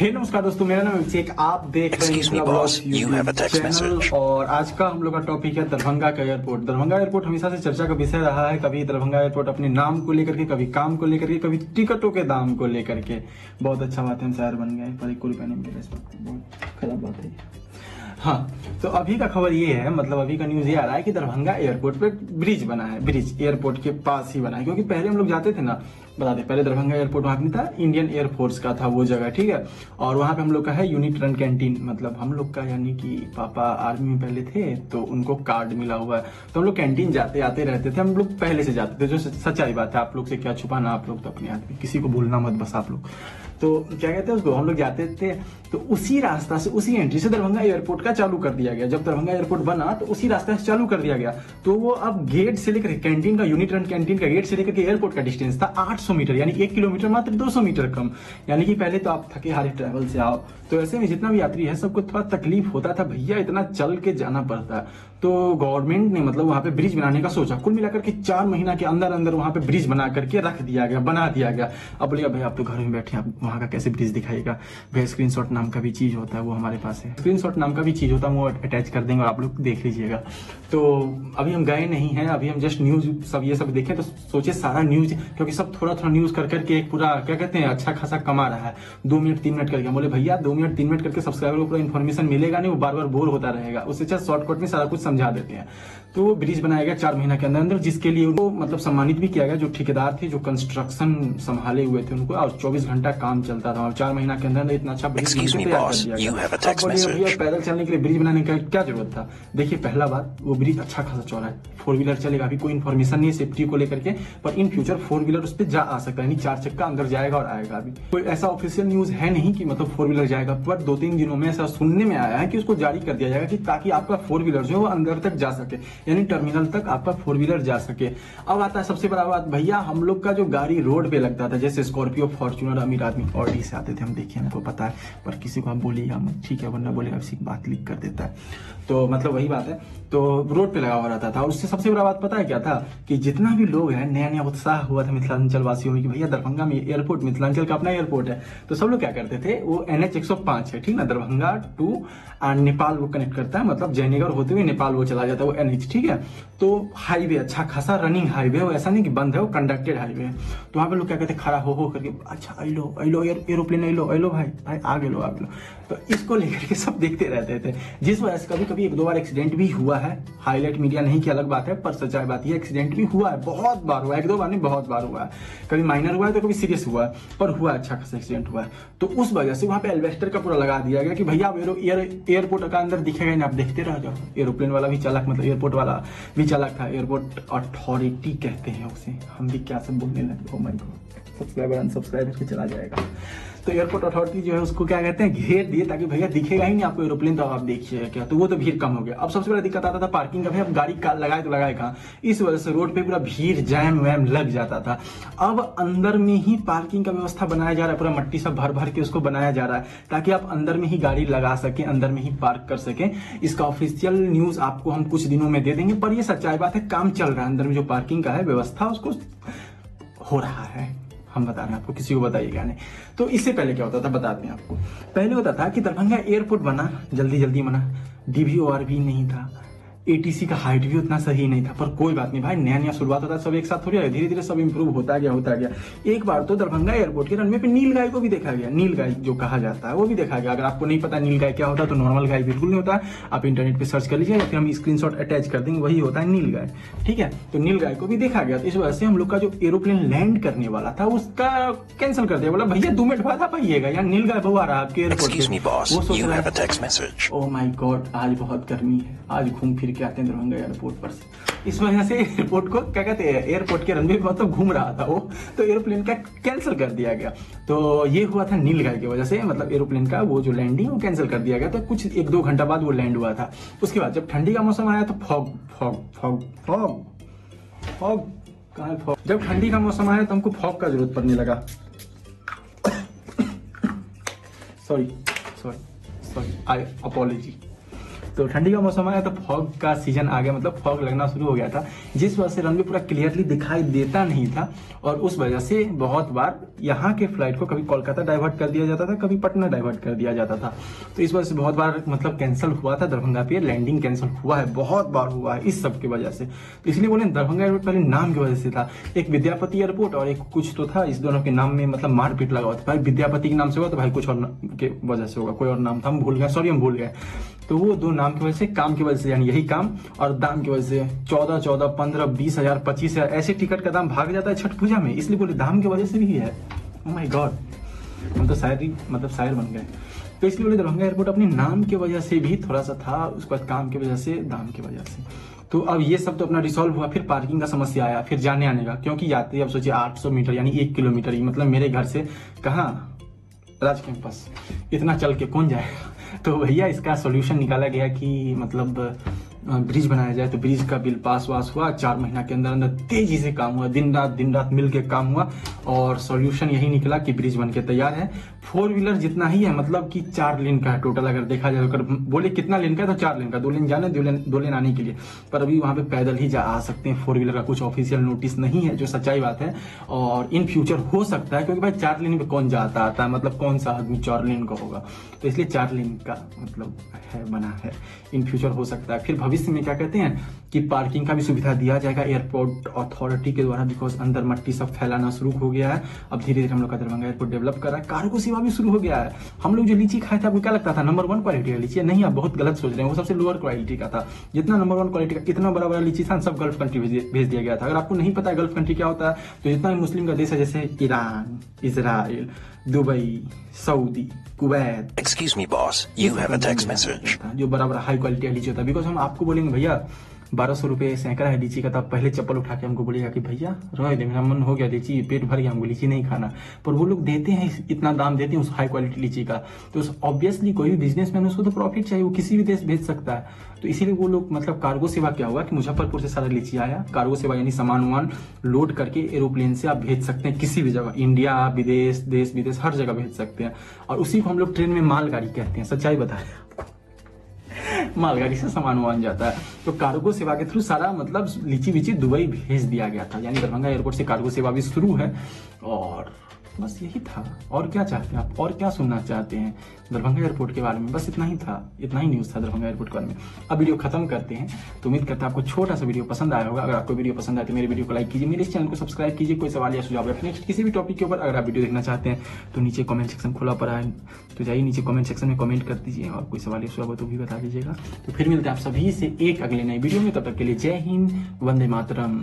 हे नमस्कार दोस्तों, मेरा नाम अभिषेक, आप देख रहे हैं चैनल। और आज का हम लोग का टॉपिक है दरभंगा का एयरपोर्ट। दरभंगा एयरपोर्ट हमेशा से चर्चा का विषय रहा है। कभी दरभंगा एयरपोर्ट अपने नाम को लेकर के, कभी काम को लेकर के, कभी टिकटों के दाम को लेकर के। बहुत अच्छा बात है, हम शहर बन गए पर 1 रुपया नहीं मिल रहा, बहुत खराब बात है। हाँ, तो अभी का खबर ये है, मतलब अभी का न्यूज ये आ रहा है कि दरभंगा एयरपोर्ट पे ब्रिज बना है। ब्रिज एयरपोर्ट के पास ही बना है, क्योंकि पहले हम लोग जाते थे ना, बता दें, पहले दरभंगा एयरपोर्ट वहां नहीं था, इंडियन एयरफोर्स का था वो जगह, ठीक है। और वहां पे हम लोग का है यूनिट रन कैंटीन, मतलब हम लोग का, यानी कि पापा आर्मी में पहले थे तो उनको कार्ड मिला हुआ है, तो हम लोग कैंटीन जाते आते रहते थे। हम लोग पहले से जाते थे, जो सच्चाई बात है। आप लोग से क्या छुपाना, आप लोग तो अपने आदमी, किसी को भूलना मत बस आप लोग। तो क्या कहते हैं उसको, हम लोग जाते थे तो उसी रास्ता से, उसी एंट्री से दरभंगा एयरपोर्ट का चालू कर दिया गया। जब दरभंगा एयरपोर्ट बना तो उसी रास्ते से चालू कर दिया गया। तो वो अब गेट से लेकर कैंटीन का, यूनिट रन कैंटीन का गेट से लेकर के एयरपोर्ट का डिस्टेंस था 800 मीटर, यानी 1 किलोमीटर मात्र 200 मीटर कम। यानी कि पहले तो आप थके हारे ट्रैवल से आओ, तो ऐसे में जितना भी यात्री है सबको थोड़ा तकलीफ होता था, भैया इतना चल के जाना पड़ता है। तो गवर्नमेंट ने मतलब वहां पे ब्रिज बनाने का सोचा, कुल मिलाकर के 4 महीना के अंदर अंदर वहां पे ब्रिज बना करके रख दिया गया, बना दिया गया। अब बोलिएगा भाई आप तो घर में बैठे, आप वहां का कैसे ब्रिज दिखाएगा? भाई स्क्रीनशॉट नाम का भी चीज होता है, वो हमारे पास है। स्क्रीनशॉट नाम का भी चीज होता है, वो अटैच कर देंगे और आप लोग देख लीजिएगा। तो अभी हम गए नहीं हैं, अभी हम जस्ट न्यूज सब ये सब देखें तो सोचे सारा न्यूज, क्योंकि सब थोड़ा थोड़ा न्यूज कर करके एक पूरा क्या कहते हैं अच्छा खासा कमा रहा है। 2 मिनट 3 मिनट करके बोले भैया 2 मिनट 3 मिनट करके सब्सक्राइबर को पूरा इन्फॉर्मेशन मिलेगा नहीं, वो बार बार बोर होता रहेगा। उससे अच्छा शॉर्टकट में सारा कुछ समझा देते हैं। तो वो ब्रिज बनाया गया 4 महीना के अंदर अंदर, जिसके लिए उनको मतलब सम्मानित भी किया गया। जो ठेकेदार थे, जो कंस्ट्रक्शन संभाले हुए थे उनको, और 24 घंटा काम चलता था। और 4 महीना के अंदर इतना अच्छा ब्रिज तैयार कर दिया गया। पैदल चलने के लिए ब्रिज बनाने का क्या जरूरत था? देखिए, पहला बात, वो ब्रिज अच्छा खासा चौड़ा है, 4 व्हीलर चलेगा। अभी कोई इन्फॉर्मेशन नहीं है सेफ्टी को लेकर के, पर इन फ्यूचर 4 व्हीलर उस पर जा आ सकता है, यानी 4 चक्का अंदर जाएगा और आएगा। अभी कोई ऐसा ऑफिशियल न्यूज है नहीं कि मतलब 4 व्हीलर जाएगा, पर 2-3 दिनों में ऐसा सुनने में आया है कि उसको जारी कर दिया जाएगा, कि ताकि आपका 4 व्हीलर जो है वो अंदर तक जा सके, यानी टर्मिनल तक आपका 4 व्हीलर जा सके। अब आता है सबसे बड़ा बात, भैया हम लोग का जो गाड़ी रोड पे लगता था, जैसे स्कॉर्पियो, फॉर्च्यूनर, अमीर आदमी ऑडी से आते थे हम, देखिए हमको पता है, पर किसी को आप बोलिएगा मत, ठीक है, वरना बोलेगा किसी बात लीक कर देता है। तो मतलब वही बात है, तो रोड पे लगा हुआ रहता था। और उससे सबसे बड़ा बात पता है क्या था, कि जितना भी लोग हैं, नया नया उत्साह हुआ था मिथिलांचल वासियों में कि भैया दरभंगा में एयरपोर्ट, मिथिलांचल का अपना एयरपोर्ट है। तो सब लोग क्या करते थे, वो NH 105 है, ठीक ना, दरभंगा टू नेपाल वो कनेक्ट करता है, मतलब जयनगर होते हुए नेपाल वो चला जाता है, वो NH, ठीक है। तो हाईवे अच्छा खासा रनिंग हाईवे है, ऐसा नहीं कि बंद है, वो कंडक्टेड हाईवे है। तो वहां पे लोग क्या कहते हैं, खड़ा हो करके, अच्छा अलो एरोप्लेन अलो भाई आगे लो। तो इसको लेकर के सब देखते रहते थे, जिस वजह से कभी कभी 1-2 बार एक्सीडेंट भी हुआ है। हाईलाइट मीडिया नहीं की अलग बात है, पर सच्चाई बात ये, एक्सीडेंट भी हुआ है, बहुत बार हुआ है, 1-2 बार नहीं, बहुत बार हुआ है। कभी माइनर हुआ है तो कभी सीरियस हुआ है, पर हुआ अच्छा खासा एक्सीडेंट हुआ है। तो उस वजह से वहां पे एल्वेस्टर का पूरा लगा दिया गया कि भैया आप एयरपोर्ट का अंदर दिखेगा नहीं, आप देखते रह जाओ। एरोप्लेन वाला भी चालक, मतलब एयरपोर्ट वाला भी चालक था, एयरपोर्ट अथॉरिटी कहते हैं उसे, हम भी क्या सब बोलने लगे, oh my God, subscriber unsubscribe करके चला जाएगा। तो एयरपोर्ट अथॉरिटी जो है उसको क्या कहते हैं, घेर दिए, ताकि भैया दिखेगा ही नहीं आपको एरोप्लेन, तो आप देखिएगा क्या। तो वो तो भीड़ कम हो गया। अब सबसे बड़ा दिक्कत आता था पार्किंग का, भैया अब गाड़ी लगाए तो लगाए कहाँ, इस वजह से रोड पे पूरा भीड़ जैम वैम लग जाता था। अब अंदर में ही पार्किंग का व्यवस्था बनाया जा रहा है, पूरा मट्टी सब भर भर के उसको बनाया जा रहा है, ताकि आप अंदर में ही गाड़ी लगा सके, अंदर में ही पार्क कर सके। इसका ऑफिशियल न्यूज आपको हम कुछ दिनों में दे देंगे, पर ये सच्चाई बात है, काम चल रहा है, अंदर में जो पार्किंग का है व्यवस्था उसको हो रहा है, हम बता रहे हैं आपको, किसी को बताइएगा नहीं। तो इससे पहले क्या होता था बताते हैं आपको। पहले होता था कि दरभंगा एयरपोर्ट बना, जल्दी जल्दी बना, DVOR भी नहीं था, ATC का हाइट भी उतना सही नहीं था, पर कोई बात नहीं भाई, नया नया शुरुआत होता है, सब एक साथ थोड़ी, धीरे धीरे सब इंप्रूव होता गया। एक बार तो दरभंगा एयरपोर्ट के रनवे पे नीलगाय को भी देखा गया, नीलगाय जो कहा जाता है वो भी देखा गया। अगर आपको नहीं पता नीलगाय क्या होता है, तो नॉर्मल गाय बिल्कुल नहीं होता है, आप इंटरनेट पे सर्च कर लीजिए, या फिर हम स्क्रीनशॉट अटैच कर देंगे, वही होता है नीलगाय, ठीक है। तो नीलगाय को भी देखा गया। तो इस वजह से हम लोग का जो एरोप्लेन लैंड करने वाला था उसका कैंसिल कर दिया, बोला भैया 2 मिनट बाद आप आइएगा, यार नीलगाय बहु आ रहा है आपके एयरपोर्ट पे। वो सोच रहा है ओह माय गॉड, आज बहुत गर्मी है, आज घूम फिर के आते हैं दरभंगा एयरपोर्ट पर से। इस वजह से एयरपोर्ट को क्या कहते हैं, एयरपोर्ट के रनवे पे मतलब घूम रहा था वो, तो एरोप्लेन का कैंसिल कर दिया गया। तो ये हुआ था नीलगाय की वजह से, मतलब एरोप्लेन का वो जो लैंडिंग वो कैंसिल कर दिया गया। तो कुछ 1-2 घंटा बाद वो लैंड हुआ था। उसके बाद जब ठंडी का मौसम आया तो फॉग कहाँ है फॉग, जब ठंडी का मौसम आया तो हमको फॉग का जरूरत पड़ने लगा। Sorry I apology. तो ठंडी का मौसम आया तो फॉग का सीजन आ गया, मतलब फॉग लगना शुरू हो गया था, जिस वजह से रनवे पूरा क्लियरली दिखाई देता नहीं था। और उस वजह से बहुत बार यहाँ के फ्लाइट को कभी कोलकाता डाइवर्ट कर दिया जाता था, कभी पटना डाइवर्ट कर दिया जाता था। तो इस वजह से बहुत बार मतलब कैंसिल हुआ था दरभंगा पे, लैंडिंग कैंसिल हुआ है, बहुत बार हुआ है इस सब की वजह से। तो इसलिए बोले दरभंगा एयरपोर्ट पहले नाम की वजह से था, एक विद्यापति एयरपोर्ट और एक कुछ तो था, इस दोनों के नाम में मतलब मारपीट लगा हुआ था। भाई विद्यापति के नाम से हुआ तो भाई कुछ और के वजह से होगा, कोई और नाम था, हम भूल गए, सॉरी हम भूल गए। तो वो दो नाम की वजह से, काम की वजह से, यानी यही काम और दाम की वजह से 14, 15, 20 हजार, 25 हजार ऐसे टिकट का दाम भाग जाता है छठ पूजा में, इसलिए बोले दाम की वजह से भी है। ओह माय गॉड, हम तो शायर बन गए। तो इसलिए बोले दरभंगा एयरपोर्ट अपने नाम की वजह से भी थोड़ा सा था, उसके बाद काम की वजह से, दाम की वजह से। तो अब ये सब तो अपना रिसॉल्व हुआ, फिर पार्किंग का समस्या आया, फिर जाने आने का, क्योंकि यात्री अब सोचिए 800 मीटर यानी 1 किलोमीटर ही, मतलब मेरे घर से कहाँ राज कैंपस, इतना चल के कौन जाएगा। तो भैया इसका सॉल्यूशन निकाला गया कि मतलब ब्रिज बनाया जाए। तो ब्रिज का बिल पास हुआ, 4 महीना के अंदर अंदर तेजी से काम हुआ, दिन रात मिल के काम हुआ और सॉल्यूशन यही निकला कि ब्रिज बन के तैयार है। 4 व्हीलर जितना ही है, मतलब कि 4 लेन का है टोटल, अगर देखा जाए अगर बोले कितना लेन का है तो 4 लेन का, 2 लेन जाने 2 लेन आने के लिए। पर अभी वहां पे पैदल ही आ सकते हैं, 4 व्हीलर का कुछ ऑफिशियल नोटिस नहीं है, जो सच्चाई बात है। और इन फ्यूचर हो सकता है, क्योंकि भाई 4 लेन पे कौन जाता आता है, मतलब कौन सा आदमी 4 लेन का होगा, तो इसलिए 4 लेन का मतलब है बना है। इन फ्यूचर हो सकता है। फिर भविष्य में क्या कहते हैं कि पार्किंग का भी सुविधा दिया जाएगा एयरपोर्ट अथॉरिटी के द्वारा, बिकॉज अंदर मट्टी सब फैलाना शुरू हो गया है। अब धीरे धीरे हम लोग का दरभंगा एयरपोर्ट डेवलप कर रहा है, कार्गो सेवा भी शुरू हो गया है। हम लोग जो लीची खाए थे, आपको क्या लगता था नंबर 1 क्वालिटी का लीची है? नहीं, आप बहुत गलत सोच रहे हैं, वो सबसे लोअर क्वालिटी का था। जितना नंबर 1 क्वालिटी का इतना बड़ा बड़ा लीची था, सब गल्फ कंट्री भेज दिया गया था। अगर आपको नहीं पता है गल्फ कंट्री क्या होता है, तो जितना भी मुस्लिम का देश है, जैसे Iran, Israel, Dubai, Saudi, Kuwait, Excuse me, boss. You have a text message. जो बराबर हाई क्वालिटी का लीची होता है। बिकॉज हम आपको बोलेंगे भैया 1200 रुपये सैकड़ा है लीची का, तो आप पहले चप्पल उठा के हमको बोलेगा कि भैया रह दे, मेरा मन हो गया लीची, पेट भर गया, हमको लीची नहीं खाना। पर वो लोग देते हैं, इतना दाम देते हैं उस हाई क्वालिटी लीची का, तो ऑब्वियसली कोई भी बिजनेसमैन उसको तो प्रॉफिट चाहिए, वो किसी भी देश भेज सकता है। तो इसीलिए वो लोग मतलब कार्गो सेवा क्या हुआ कि मुजफ्फरपुर से सारा लीची आया, कार्गो सेवा यानी सामान लोड करके एरोप्लेन से आप भेज सकते हैं किसी भी जगह, इंडिया, विदेश, देश विदेश हर जगह भेज सकते हैं। और उसी को हम लोग ट्रेन में मालगाड़ी कहते हैं, सच्चाई बताएं मालगाड़ी से सामान जाता है। तो कार्गो सेवा के थ्रू सारा मतलब लीची वीची दुबई भेज दिया गया था, यानी दरभंगा एयरपोर्ट से कार्गो सेवा भी शुरू है। और बस यही था। और क्या चाहते हैं आप, और क्या सुनना चाहते हैं दरभंगा एयरपोर्ट के बारे में? बस इतना ही था, इतना ही न्यूज़ था दरभंगा एयरपोर्ट के बारे में। अब वीडियो खत्म करते हैं। तो उम्मीद करता है आपको छोटा सा वीडियो पसंद आया होगा। अगर आपको वीडियो पसंद आए तो मेरे वीडियो को लाइक कीजिए, मेरे इस चैनल को सब्सक्राइब कीजिए। कोई सवाल या सुझाव है नेक्स्ट किसी भी टॉपिक के ऊपर अगर आप वीडियो देखना चाहते हैं तो नीचे कमेंट सेक्शन खुला पड़ा है, तो जाइए नीचे कमेंट सेक्शन में कमेंट कर दीजिए और कोई सवाल या सुझाव हो तो भी बता दीजिएगा। तो फिर मिलते हैं आप सभी से एक अगले नई वीडियो में, तब तक के लिए जय हिंद, वंदे मातरम।